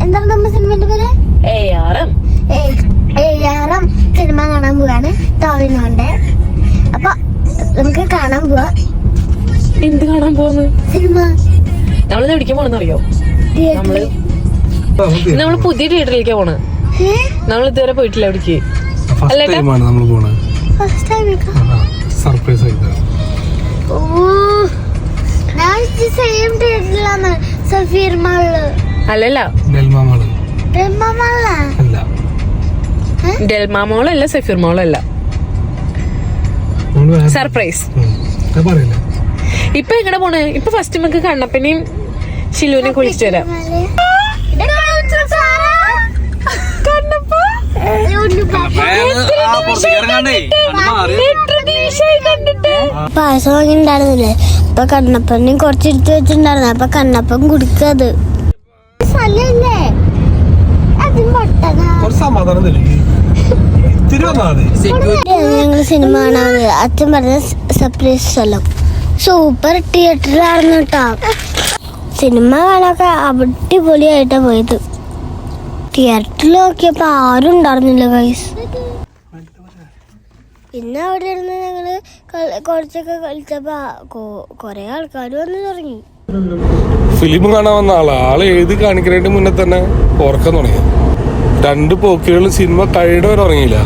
എന്താണ് നമ്മുടെ സിനിമയുടെ പേര്? ARM സിനിമ കാണാൻ പോവാണ് ടോവിനോന്റെ. അപ്പൊ നമുക്ക് കാണാൻ പോവാ. എന്ത് കാണാൻ പോകുന്നു? സിനിമ. നമ്മളിന്ന് എവിടേക്ക് പോണെന്നറിയോ? നമ്മള് പുതിയ തിയേറ്ററിലേക്ക് പോണ്. നമ്മൾ ഇതുവരെ പോയിട്ടില്ല എവിടേക്ക്. അല്ലല്ല, ഡെൽമാ മോളല്ല, സഫീർ മോളല്ല. സർപ്രൈസ്. ഇപ്പൊ എങ്ങനെ പോണ്? ഇപ്പൊ ഫസ്റ്റ് നമുക്ക് കണ്ണപ്പനെയും ഷിലുവിനെ കുളിച്ചിട്ട് വരാം. പായസം വാങ്ങി ഉണ്ടായിരുന്നില്ലേ? അപ്പൊ കണ്ണപ്പനെ കൊറച്ചെടുത്ത് വെച്ചിട്ടുണ്ടായിരുന്നു. അപ്പൊ കണ്ണപ്പൻ കുടിക്കത് സ്ഥലല്ലേ? അത് ഞങ്ങള് സിനിമ കാണാൻ അച്ഛൻ പറഞ്ഞ സർപ്രൈസ് സ്ഥലം സൂപ്പർ തിയേറ്ററിലായിരുന്നു കേട്ടോ. സിനിമ കാണാനൊക്കെ അടിപൊളിയായിട്ടാ പോയത്. തിയേറ്ററിൽ നോക്കിയപ്പോ ആരും ഉണ്ടായിരുന്നില്ല ഗൈസ്. പിന്നെ അവിടെ ഇരുന്ന് ഞങ്ങള് കുറച്ചൊക്കെ കളിച്ചപ്പോ കൊറേ ആൾക്കാർ വന്ന് തുടങ്ങി. ഫിലിം കാണാൻ വന്ന ആള് എഴുതി കാണിക്കുന്നതിന് മുന്നേ തന്നെ ഉറക്കം തുടങ്ങി. 2 പോക്കുകളും സിനിമ കഴിയുടെ വരെ ഉറങ്ങിയില്ല.